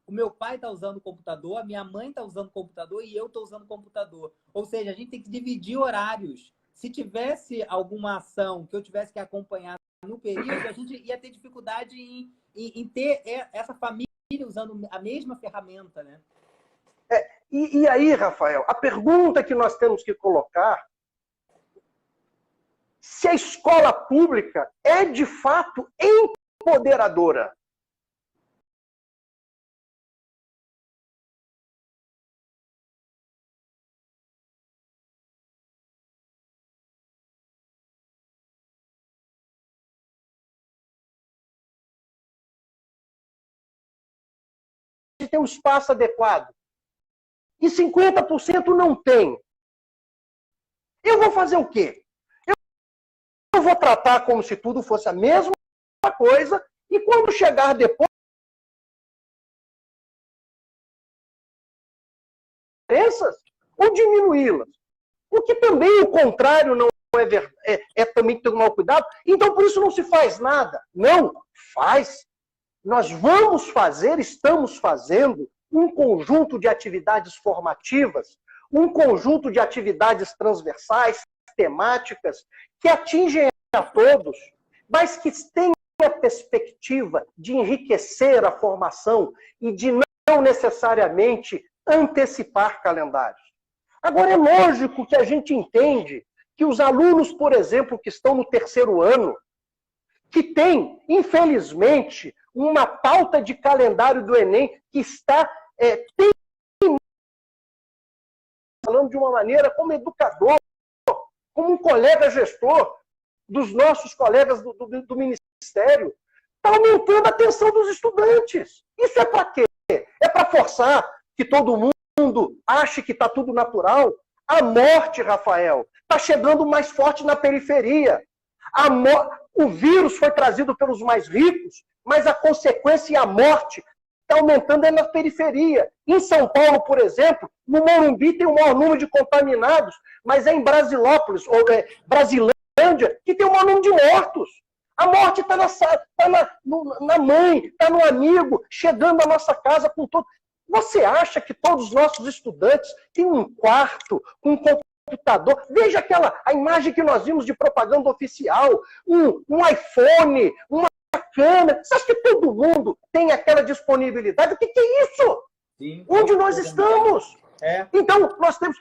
o meu pai está usando o computador, a minha mãe está usando o computador e eu estou usando o computador. Ou seja, a gente tem que dividir horários. Se tivesse alguma ação que eu tivesse que acompanhar no período, a gente ia ter dificuldade em ter essa família usando a mesma ferramenta, né? E aí, Rafael, a pergunta que nós temos que colocar: se a escola pública é de fato empoderadora? Tem um espaço adequado. E 50% não tem. Eu vou fazer o quê? Eu vou tratar como se tudo fosse a mesma coisa, e quando chegar depois, ou diminuí-las. O que também o contrário não é verdade, é também ter um mau cuidado. Então, por isso não se faz nada. Não, faz. Nós vamos fazer, estamos fazendo um conjunto de atividades formativas, um conjunto de atividades transversais, temáticas, que atingem a todos, mas que têm a perspectiva de enriquecer a formação e de não necessariamente antecipar calendários. Agora, é lógico que a gente entende que os alunos, por exemplo, que estão no terceiro ano, que têm, infelizmente, uma pauta de calendário do Enem que está falando de uma maneira como educador, como um colega gestor dos nossos colegas do Ministério, está aumentando a atenção dos estudantes. Isso é para quê? É para forçar que todo mundo ache que está tudo natural? A morte, Rafael, está chegando mais forte na periferia. O vírus foi trazido pelos mais ricos, mas a consequência e a morte está aumentando na periferia. Em São Paulo, por exemplo, no Morumbi tem o maior número de contaminados, mas é em Brasilópolis, ou Brasilândia, que tem o maior número de mortos. A morte está na mãe, está no amigo, chegando à nossa casa com todo. Você acha que todos os nossos estudantes têm um quarto, um computador? Veja a imagem que nós vimos de propaganda oficial, um iPhone, uma câmera. Você acha que todo mundo tem aquela disponibilidade? O que é isso? Sim. Onde nós estamos? Então, nós temos...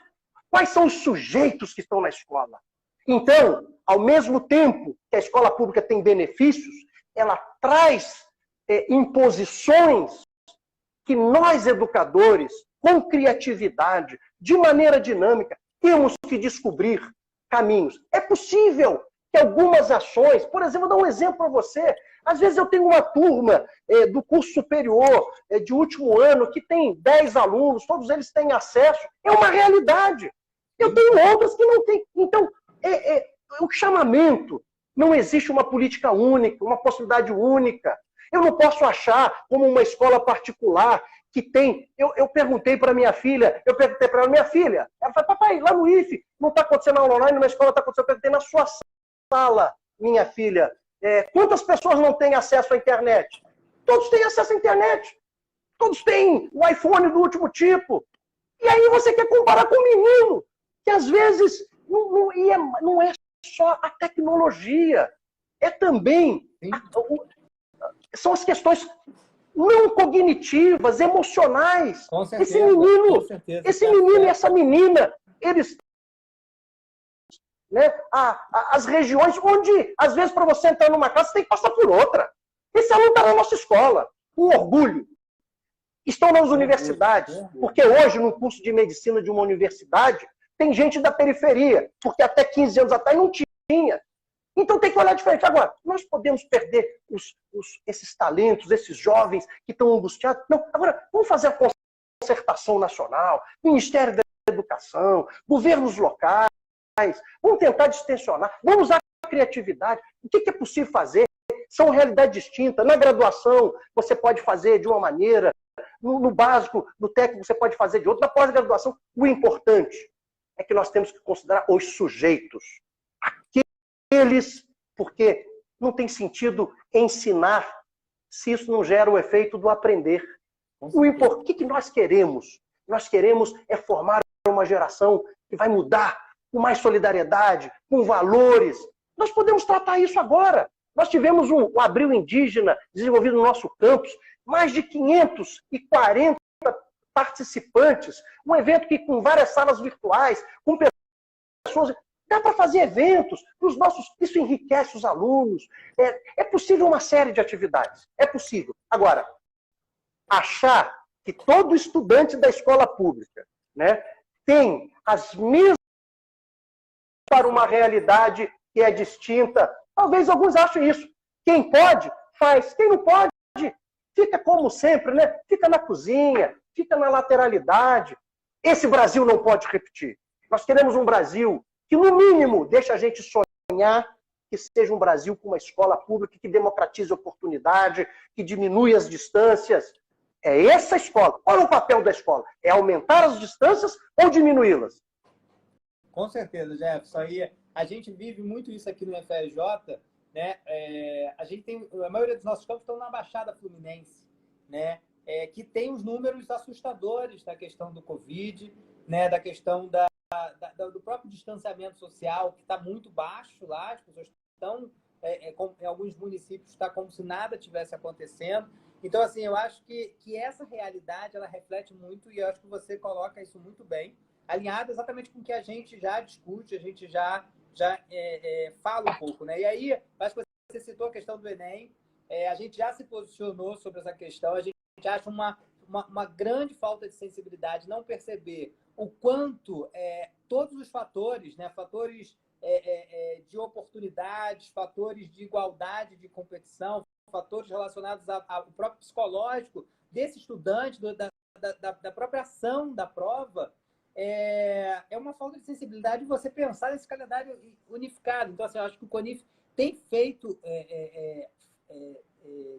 Quais são os sujeitos que estão na escola? Então, ao mesmo tempo que a escola pública tem benefícios, ela traz imposições que nós, educadores, com criatividade, de maneira dinâmica, temos que descobrir caminhos. É possível que algumas ações, por exemplo, vou dar um exemplo para você. Às vezes eu tenho uma turma do curso superior, de último ano, que tem 10 alunos, todos eles têm acesso. É uma realidade. Eu tenho outras que não têm. Então, o chamamento, não existe uma política única, uma possibilidade única. Eu não posso achar como uma escola particular que tem... Eu perguntei para minha filha, minha filha, ela falou, papai, lá no IFE não está acontecendo aula online, numa escola está acontecendo, eu perguntei na sua sala, minha filha, quantas pessoas não têm acesso à internet? Todos têm acesso à internet. Todos têm o iPhone do último tipo. E aí você quer comparar com um menino, que às vezes não é só a tecnologia, é também... São as questões não cognitivas, emocionais. Com certeza, esse menino e essa menina, eles... Né, as regiões onde, às vezes, para você entrar numa casa, você tem que passar por outra. Esse aluno está na nossa escola, com orgulho. Estão nas universidades, porque hoje, no curso de medicina de uma universidade, tem gente da periferia, porque até 15 anos atrás não tinha. Então tem que olhar diferente. Agora, nós podemos perder esses talentos, esses jovens que estão angustiados? Não. Agora, vamos fazer a concertação nacional, Ministério da Educação, governos locais, vamos tentar distensionar, vamos usar a criatividade. O que é possível fazer? São realidades distintas. Na graduação, você pode fazer de uma maneira, no básico, no técnico, você pode fazer de outra. Na pós-graduação, o importante é que nós temos que considerar os sujeitos. Porque não tem sentido ensinar se isso não gera o efeito do aprender. O que nós queremos? Nós queremos formar uma geração que vai mudar com mais solidariedade, com valores. Nós podemos tratar isso agora. Nós tivemos o Abril Indígena desenvolvido no nosso campus, mais de 540 participantes, um evento que com várias salas virtuais, com pessoas... Dá para fazer eventos, isso enriquece os alunos. É possível uma série de atividades. É possível. Agora, achar que todo estudante da escola pública, né, tem as mesmas para uma realidade que é distinta, talvez alguns achem isso. Quem pode, faz. Quem não pode, fica como sempre, né? Fica na cozinha, fica na lateralidade. Esse Brasil não pode repetir. Nós queremos um Brasil que no mínimo deixe a gente sonhar que seja um Brasil com uma escola pública que democratize a oportunidade, que diminui as distâncias. É essa escola. Qual é o papel da escola? É aumentar as distâncias ou diminuí-las? Com certeza, Jefferson. E a gente vive muito isso aqui no FRJ, né? A gente tem, a maioria dos nossos campos estão na Baixada Fluminense, né? Que tem os números assustadores da questão do Covid, né? Da questão do próprio distanciamento social, que está muito baixo lá, as pessoas estão, em alguns municípios está como se nada tivesse acontecendo. Então, assim, eu acho que essa realidade, ela reflete muito, e eu acho que você coloca isso muito bem, alinhado exatamente com o que a gente já discute, a gente já fala um pouco, né? E aí, acho que você citou a questão do Enem, a gente já se posicionou sobre essa questão, a gente acha uma grande falta de sensibilidade não perceber o quanto todos os fatores, né? Fatores de oportunidades, fatores de igualdade de competição, fatores relacionados ao próprio psicológico desse estudante, da própria ação da prova, uma falta de sensibilidade você pensar nesse calendário unificado. Então, assim, eu acho que o CONIF tem feito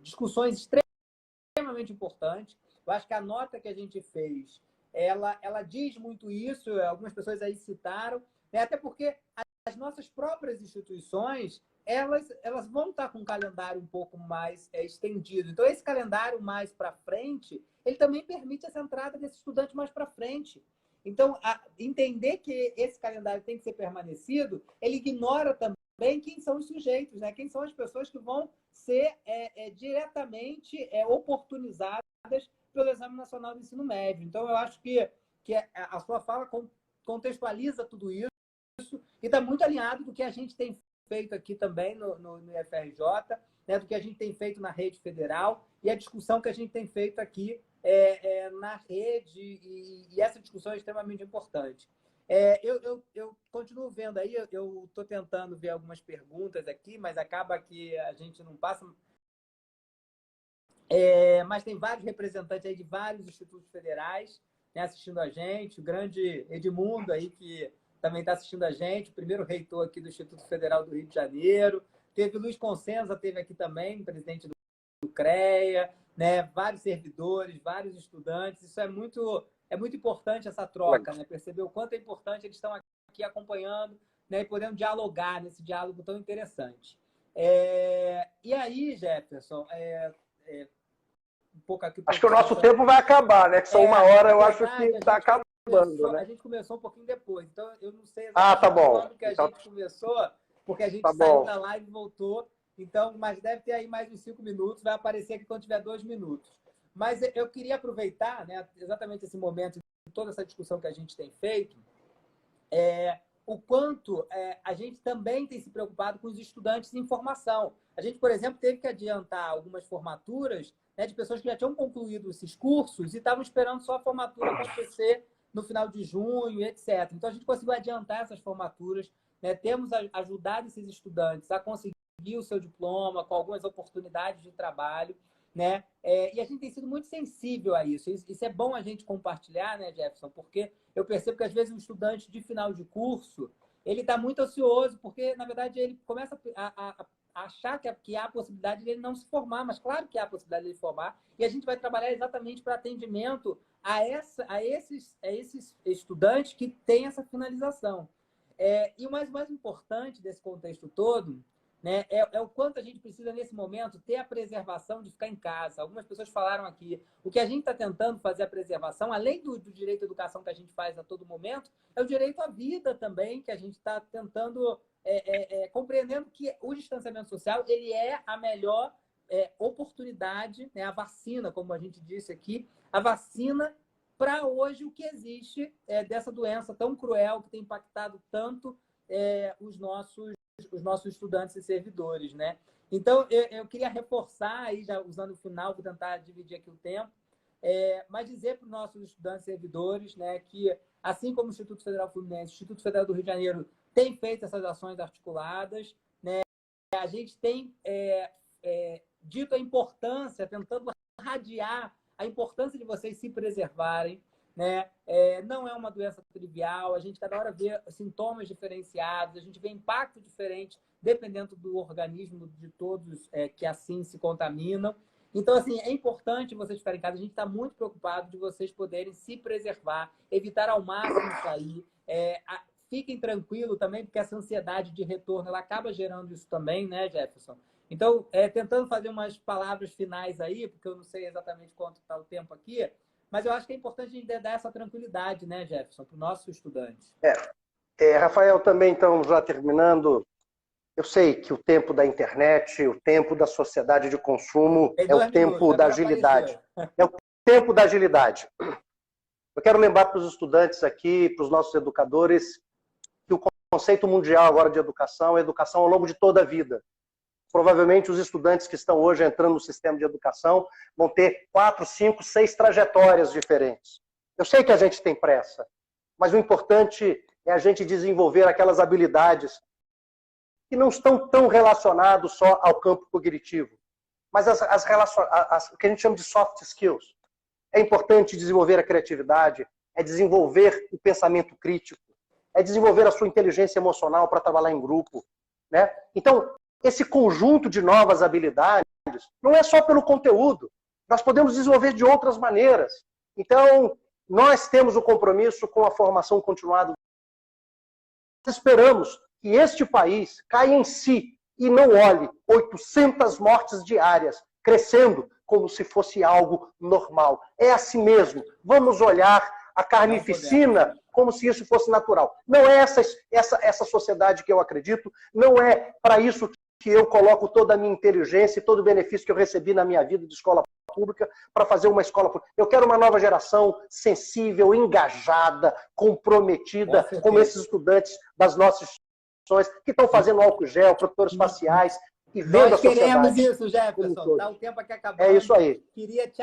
discussões extremamente importantes. Eu acho que a nota que a gente fez, ela diz muito isso, algumas pessoas aí citaram, né? Até porque as nossas próprias instituições, elas vão estar com um calendário um pouco mais estendido. Então, esse calendário mais para frente, ele também permite essa entrada desse estudante mais para frente. Então, entender que esse calendário tem que ser permanecido, ele ignora também quem são os sujeitos, né? Quem são as pessoas que vão ser diretamente oportunizadas pelo Exame Nacional do Ensino Médio. Então, eu acho que a sua fala contextualiza tudo isso e está muito alinhado do que a gente tem feito aqui também no FRJ, né, do que a gente tem feito na rede federal e a discussão que a gente tem feito aqui na rede, e essa discussão é extremamente importante. Eu continuo vendo aí, eu estou tentando ver algumas perguntas aqui, mas acaba que a gente não passa. Mas tem vários representantes aí de vários institutos federais, né, assistindo a gente, o grande Edmundo aí, que também está assistindo a gente, o primeiro reitor aqui do Instituto Federal do Rio de Janeiro. Teve o Luiz Consenza, teve aqui também, presidente do CREA, né, vários servidores, vários estudantes. Isso é muito importante, essa troca, né? Perceber o quanto é importante eles estão aqui acompanhando, né, e podendo dialogar nesse diálogo tão interessante. E aí, Jefferson, um pouco aqui... Acho que o nosso tempo vai acabar, né? Que são 1 hora, eu acho que está acabando, né? A gente começou um pouquinho depois, então eu não sei exatamente tá bom. quando que a gente começou, porque a gente saiu da live e voltou, então, mas deve ter aí mais uns 5 minutos, vai aparecer aqui quando tiver 2 minutos. Mas eu queria aproveitar, né, exatamente esse momento, toda essa discussão que a gente tem feito, o quanto a gente também tem se preocupado com os estudantes em formação. A gente, por exemplo, teve que adiantar algumas formaturas, né, de pessoas que já tinham concluído esses cursos e estavam esperando só a formatura acontecer no final de junho, etc. Então, a gente conseguiu adiantar essas formaturas, né? Temos ajudado esses estudantes a conseguir o seu diploma com algumas oportunidades de trabalho, né? E a gente tem sido muito sensível a isso. Isso é bom a gente compartilhar, né, Jefferson? Porque eu percebo que, às vezes, um estudante de final de curso, ele está muito ansioso, porque, na verdade, ele começa a achar que há a possibilidade de ele não se formar, mas claro que há a possibilidade de ele formar, e a gente vai trabalhar exatamente para atendimento a esses estudantes que têm essa finalização. E o mais importante desse contexto todo, né, é o quanto a gente precisa, nesse momento, ter a preservação de ficar em casa. Algumas pessoas falaram aqui, o que a gente está tentando fazer a preservação, além do direito à educação que a gente faz a todo momento, é o direito à vida também, que a gente está tentando, compreendendo que o distanciamento social ele é a melhor oportunidade, né, a vacina, como a gente disse aqui, a vacina para hoje o que existe dessa doença tão cruel que tem impactado tanto os nossos estudantes e servidores, né? Então, eu queria reforçar, aí, já usando o final, vou tentar dividir aqui o tempo, mas dizer para os nossos estudantes e servidores, né, que, assim como o Instituto Federal Fluminense, o Instituto Federal do Rio de Janeiro tem feito essas ações articuladas, né? A gente tem dito a importância, tentando radiar a importância de vocês se preservarem, né? Não é uma doença trivial, a gente cada hora vê sintomas diferenciados, a gente vê impacto diferente, dependendo do organismo de todos que assim se contaminam. Então, assim, é importante vocês ficarem em casa. A gente está muito preocupado de vocês poderem se preservar, evitar ao máximo sair. Fiquem tranquilos também, porque essa ansiedade de retorno ela acaba gerando isso também, né, Jefferson? Então, tentando fazer umas palavras finais aí, porque eu não sei exatamente quanto está o tempo aqui, mas eu acho que é importante a gente dar essa tranquilidade, né, Jefferson, para os nossos estudantes. Rafael, também, então, já terminando, eu sei que o tempo da internet, o tempo da sociedade de consumo é o tempo da agilidade. É o tempo da agilidade. Eu quero lembrar para os estudantes aqui, para os nossos educadores, que o conceito mundial agora de educação é educação ao longo de toda a vida. Provavelmente os estudantes que estão hoje entrando no sistema de educação vão ter 4, 5, 6 trajetórias diferentes. Eu sei que a gente tem pressa, mas o importante é a gente desenvolver aquelas habilidades que não estão tão relacionadas só ao campo cognitivo, mas o que a gente chama de soft skills. É importante desenvolver a criatividade, é desenvolver o pensamento crítico, é desenvolver a sua inteligência emocional para trabalhar em grupo, né? Então, esse conjunto de novas habilidades não é só pelo conteúdo. Nós podemos desenvolver de outras maneiras. Então, nós temos o compromisso com a formação continuada. Esperamos que este país caia em si e não olhe 800 mortes diárias, crescendo como se fosse algo normal. É assim mesmo. Vamos olhar a carnificina como se isso fosse natural. Não é essa sociedade que eu acredito, não é para isso que eu coloco toda a minha inteligência e todo o benefício que eu recebi na minha vida de escola pública para fazer uma escola pública. Eu quero uma nova geração sensível, engajada, comprometida, como esses estudantes das nossas instituições que estão fazendo álcool gel, protetores faciais e vendo a sociedade. Nós queremos isso, Jefferson. Tá o tempo aqui acabando. É isso aí. Queria te